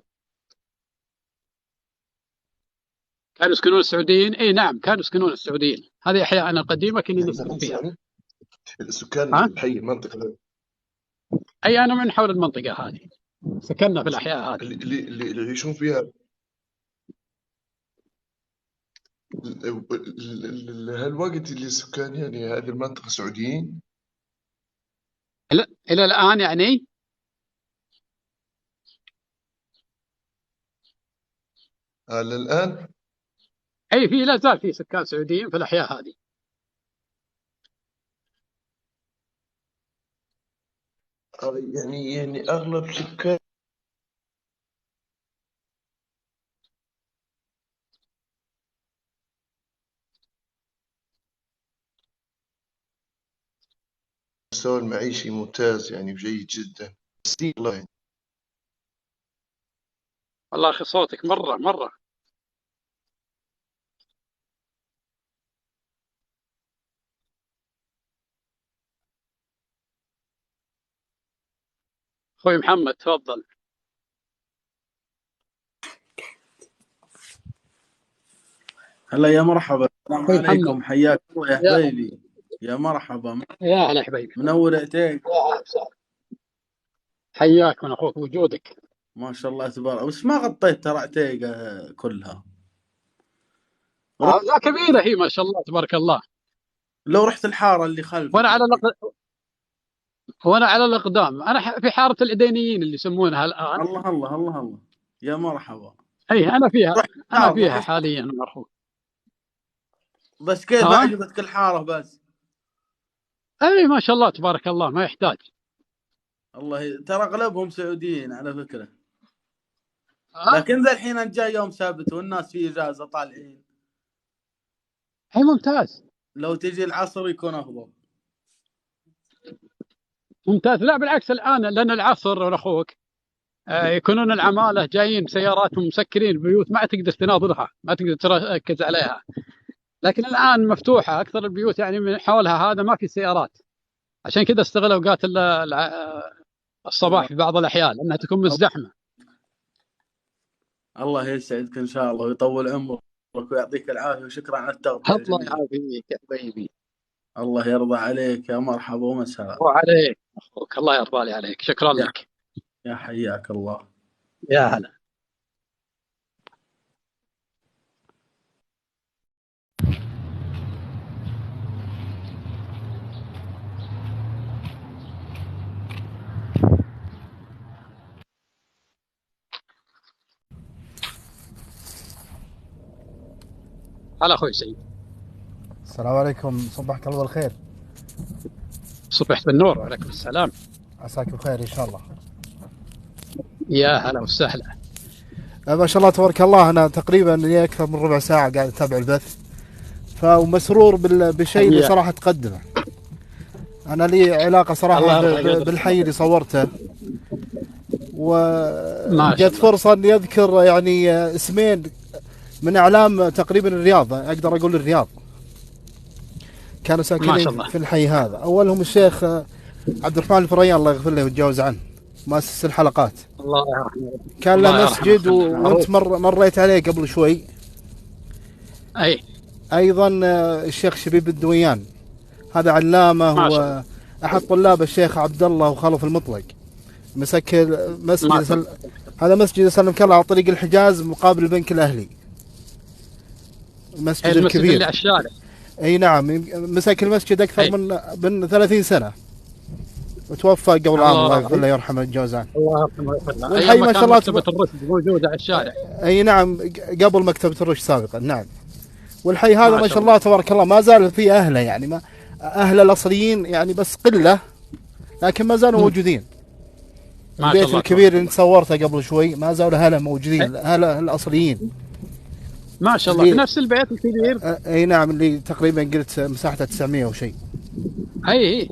كانوا يسكنون السعوديين؟ اي نعم كانوا يسكنون السعوديين، هذه احياء قديمه كنا يعني نسكن فيها. يعني السكان ها؟ الحي المنطقة اي انا من حول المنطقه هذه سكننا في الاحياء هذه. اللي يعيشون فيها هالوقت اللي سكان يعني هذه المنطقة سعوديين. الى الان يعني الآن اي في لا زال في سكان سعوديين في الاحياء هذه. يعني أغلب سكان المستوى المعيشي ممتاز يعني جيد جدا. الله يعني. والله اخي صوتك مره اخوي محمد تفضل. هلا يا مرحبا، السلام اخوي عليكم، محمد حياك الله يا يا حبيبي. يا مرحبا، يا هلا حبيبي، منور عتيق. حياك من اخوك وجودك. ما شاء الله تبارك، بس ما غطيت ترى عتيق كلها. رحت لا كبيره هي ما شاء الله تبارك الله. لو رحت الحارة اللي خلفك وانا على الاقدام، انا في حاره العدينيين اللي يسمونها الان. الله الله الله الله، يا مرحبا. اي انا رحت فيها الحارة حاليا مرحوم. بس كيف ها؟ عجبتك الحارة بس؟ اي ما شاء الله تبارك الله ما يحتاج. الله ترى اغلبهم سعوديين على فكرة، ها؟ لكن ذا الحين انت جاي يوم سبت والناس في اجازة طالعين، اي ممتاز لو تجي العصر يكون افضل. ممتاز. لا بالعكس الان لان العصر والاخوك يكونون العماله جايين بسيارات ومسكرين البيوت، ما تقدر تناظرها، ما تقدر تركز عليها. لكن الان مفتوحه اكثر البيوت يعني من حولها، هذا ما في سيارات. عشان كذا استغل اوقات الصباح في بعض الاحيان لانها تكون مزدحمه. الله يسعدك ان شاء الله ويطول عمرك ويعطيك العافيه، وشكرا على التغطيه الله الجميله. يعافيك يا حبيبي. الله يرضى عليك، يا مرحبا ومسهلا. وعليك اخوك، الله يرضى لي عليك، شكرا يا لك. يا حياك الله. يا هلا. هلا اخوي سعيد. السلام عليكم، صبحك الله بالخير. صبحت بالنور وعليكم السلام. عساك بخير ان شاء الله. يا هلا وسهلا. ما شاء الله تبارك الله، انا تقريبا لي اكثر من ربع ساعه قاعد اتابع البث، فمسرور بالشيء اللي صراحه تقدمه. انا لي علاقه صراحه بالحي اللي صورته، وجت فرصه اني اذكر يعني اسمين من اعلام تقريبا الرياض، اقدر اقول الرياض كانوا ساكنين في الحي هذا. اولهم الشيخ عبد الرحمن الفريان الله يغفر له ويتجاوز عنه، مؤسس الحلقات. الله يرحمه. كان له مسجد وانت مريت عليه قبل شوي. اي ايضا الشيخ شبيب الدويان، هذا علامه واحد طلاب الشيخ عبد الله وخلف المطلق، مسك مسجد هذا مسجد سلمك الله على طريق الحجاز مقابل البنك الاهلي، المسجد الكبير اللي على الشارع. اي نعم، مسك المسجد اكثر من 30 سنه، وتوفى قبل عام الله يغفر له يرحمه الجوزان. الله يرحمه ويغفر له. والحي ما شاء الله مكتبة الرشد موجودة على الشارع. اي نعم، قبل مكتبة الرشد سابقا. نعم. والحي هذا ما شاء الله تبارك الله ما زال فيه اهله، يعني ما اهله الاصليين يعني بس قله، لكن ما زالوا موجودين. البيت الكبير اللي صورته قبل شوي ما زالوا اهله موجودين، اهله الاصليين ما شاء الله في نفس البيت الكبير. اي نعم، اللي تقريبا قلت مساحته 900 وشيء. اي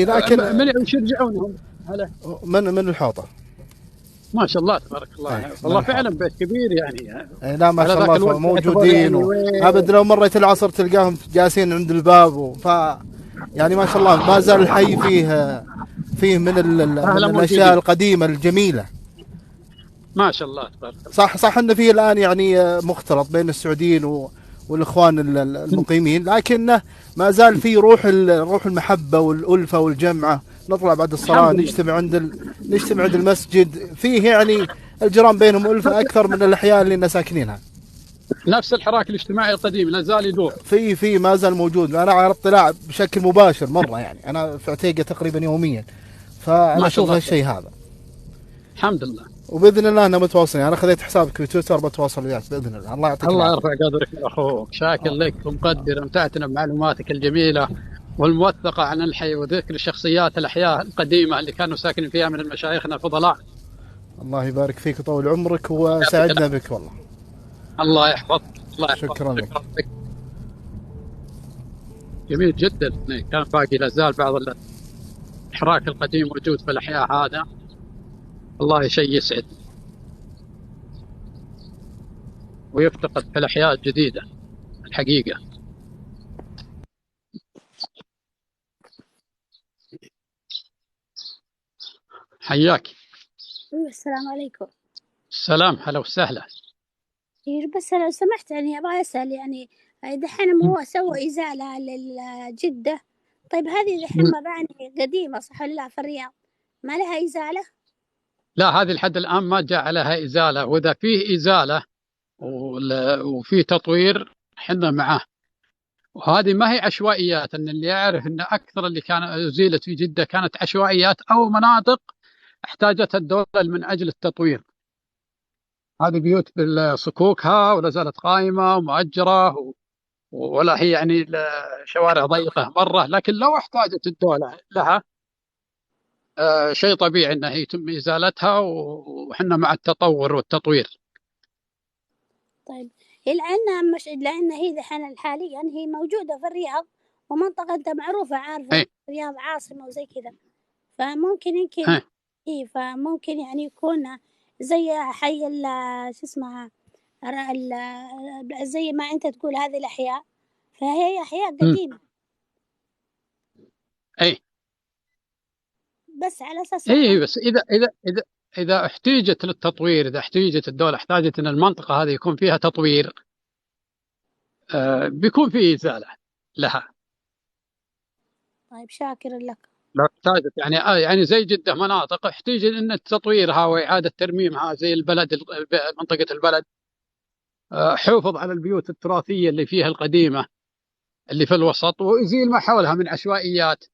لكن من وش يرجعونهم؟ هلا من الحوطه. ما شاء الله تبارك الله. والله فعلا بيت كبير يعني. لا ما شاء الله موجودين، ابد لو مريت العصر تلقاهم جالسين عند الباب، يعني ما شاء الله ما زال الحي فيه من أهلا من الاشياء موجودين. القديمه الجميله. ما شاء الله تبارك الله. صح ان فيه الان يعني مختلط بين السعوديين والاخوان المقيمين، لكنه ما زال في روح المحبه والالفه والجمعه. نطلع بعد الصلاه الحمد لله. نجتمع عند المسجد، فيه يعني الجيران بينهم الفه اكثر من الاحياء اللي الناس ساكنينها. نفس الحراك الاجتماعي القديم لا زال يدور. في ما زال موجود. انا على اطلاع بشكل مباشر مره، يعني انا في عتيقه تقريبا يوميا، فانا ما شاء اشوف الله. هالشيء هذا. الحمد لله. وباذن الله انا متواصلين. انا خذيت حسابك في تويتر، بتواصل وياك باذن الله. الله يعطيك الله العافيه. يرفع قدرك يا اخوك، شاكر لك ومقدر، امتعتنا بمعلوماتك الجميله والموثقه عن الحي وذكر الشخصيات الاحياء القديمه اللي كانوا ساكنين فيها من مشايخنا الفضلاء. الله يبارك فيك ويطول عمرك وسعدنا بك والله. الله يحفظك. الله يحفظك. شكرا لك. جميل جدا. كان باقي لا زال بعض الحراك القديم موجود في الاحياء هذا. والله شيء يسعد ويفتقد في الاحياء الجديده الحقيقه. حياك. السلام عليكم. السلام، هلا وسهلا. بس لو سمحت يعني أبغى أسأل، يعني دحين هو سوى إزالة للجدة، طيب هذه دحين مباني قديمة صح ولا لا في الرياض ما لها إزالة؟ لا، هذه لحد الآن ما جاء عليها إزالة، وإذا فيه إزالة وفي تطوير حنا معاه. وهذه ما هي عشوائيات، أن اللي يعرف أن أكثر اللي كان أزيلت في جدة كانت عشوائيات أو مناطق احتاجتها الدولة من أجل التطوير. هذه بيوت بصكوكها ولا زالت قائمة ومؤجرة ولا هي يعني شوارع ضيقة مرة، لكن لو احتاجت الدولة لها شيء طبيعي أنه يتم إزالتها، وحنا مع التطور والتطوير. طيب لأن هي دحين حاليا هي موجودة في الرياض، ومنطقة أنت معروفة عارفة الرياض عاصمة وزي كذا، فممكن يمكن فممكن يعني يكون زي حي شو اسمها زي ما أنت تقول هذه الأحياء، فهي أحياء قديمة. بس على أساس بس إذا احتاجت للتطوير، إذا احتاجت الدولة احتاجت أن المنطقة هذه يكون فيها تطوير، بيكون فيه إزالة لها. طيب شاكر لك. لو احتاجت يعني زي جدة مناطق احتاج أن تطويرها وإعادة ترميمها، زي البلد منطقة البلد، حافظ على البيوت التراثية اللي فيها القديمة اللي في الوسط، وإزيل ما حولها من عشوائيات،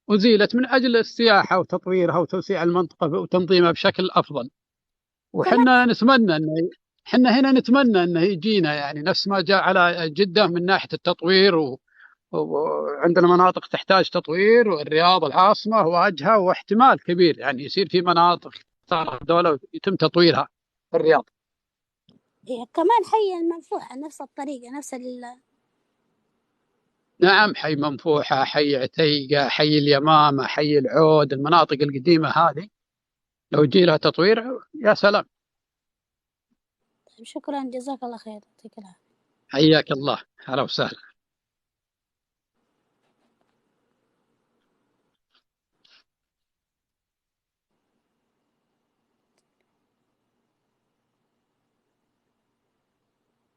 أزيلت من أجل السياحة وتطويرها وتوسيع المنطقة وتنظيمها بشكل أفضل. وحنا نتمنى حنا هنا نتمنى أنه يجينا يعني نفس ما جاء على جدة من ناحية التطوير، وعندنا مناطق تحتاج تطوير، والرياض العاصمة واجهة، واحتمال كبير يعني يصير في مناطق تختار الدولة ويتم تطويرها في الرياض. كمان حي المنفوحة نفس الطريقة نعم، حي منفوحة، حي عتيقة، حي اليمامة، حي العود، المناطق القديمة هذه لو يجي لها تطوير يا سلام. طيب شكرا، جزاك الله خير، يعطيك العافية. حياك الله، هلا وسهلا.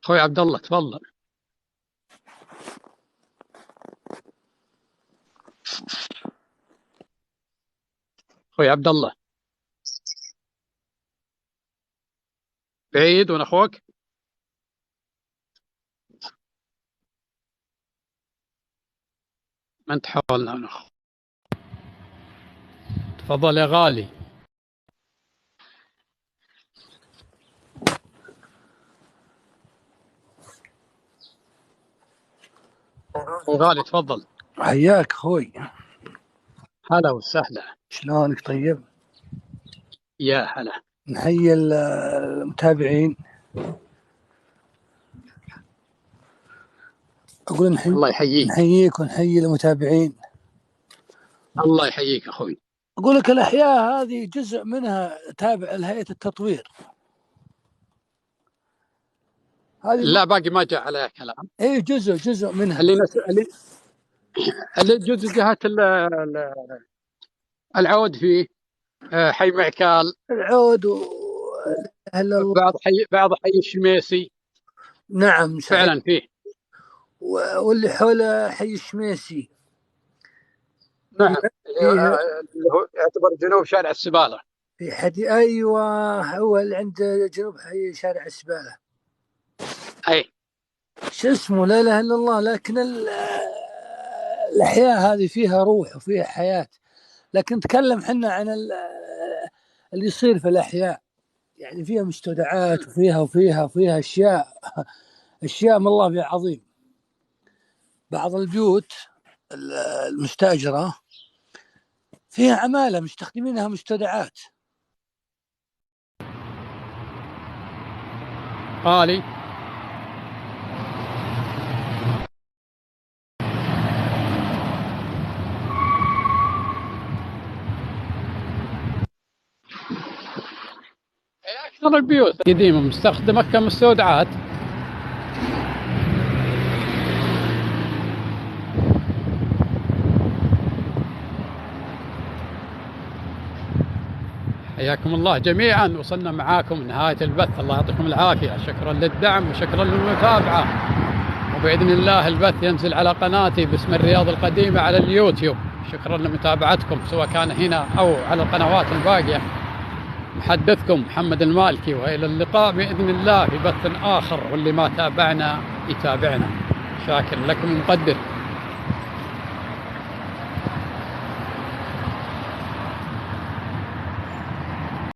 اخوي عبد الله تفضل. اخوي عبد الله بعيد وانا اخوك. ما انت حولنا انا اخوك. تفضل يا غالي. غالي تفضل. حياك اخوي. هلا وسهلا. شلونك؟ طيب يا هلا. نحيي المتابعين. اقول الله يحييك. نحييك ونحيي المتابعين. الله يحييك اخوي. اقول لك الاحياء هذه جزء منها تابع لهيئة التطوير. هذه لا باقي ما جاء عليها كلام. اي جزء منها اللي جزء جهة العود فيه، حي معكال، العود بعض حي الشميسي. نعم صحيح. فعلا فيه. واللي حول حي الشميسي. نعم اللي هو يعتبر جنوب شارع السبالة. في أيوة، هو اللي عند جنوب حي شارع السبالة. أي شو اسمه، لا إله إلا الله. لكن الأحياء هذه فيها روح وفيها حياة. لكن نتكلم حنا عن اللي يصير في الأحياء، يعني فيها مستودعات وفيها أشياء من الله بها عظيم. بعض البيوت المستأجرة فيها عمالة مستخدمينها مستودعات. غالي. أكثر البيوت قديمة مستخدمة كمستودعات. حياكم الله جميعا. وصلنا معاكم نهاية البث، الله يعطيكم العافية. شكرا للدعم وشكرا للمتابعة، وبإذن الله البث ينزل على قناتي باسم الرياض القديمة على اليوتيوب. شكرا لمتابعتكم سواء كان هنا أو على القنوات الباقية. محدثكم محمد المالكي، وإلى اللقاء بإذن الله في بث آخر، واللي ما تابعنا يتابعنا. شاكر لكم ومقدر.